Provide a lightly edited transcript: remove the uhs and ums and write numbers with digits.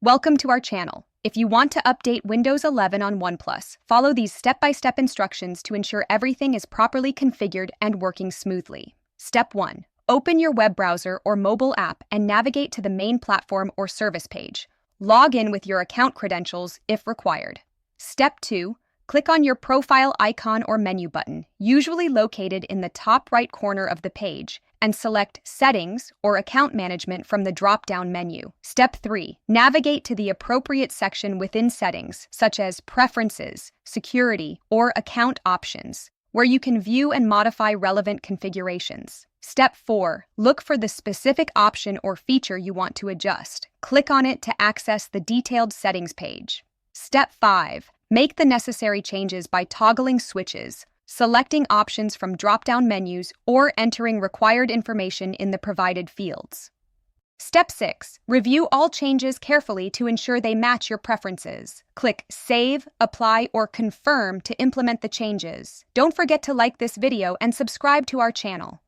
Welcome to our channel. If you want to update Windows 11 on OnePlus, follow these step-by-step instructions to ensure everything is properly configured and working smoothly. Step 1. Open your web browser or mobile app and navigate to the main platform or service page. Log in with your account credentials if required. Step 2. Click on your profile icon or menu button, usually located in the top right corner of the page, and select Settings or Account Management from the drop-down menu. Step 3. Navigate to the appropriate section within Settings, such as Preferences, Security, or Account Options, where you can view and modify relevant configurations. Step 4. Look for the specific option or feature you want to adjust. Click on it to access the detailed settings page. Step 5. Make the necessary changes by toggling switches, selecting options from drop-down menus, or entering required information in the provided fields. Step 6. Review all changes carefully to ensure they match your preferences. Click Save, Apply, or Confirm to implement the changes. Don't forget to like this video and subscribe to our channel.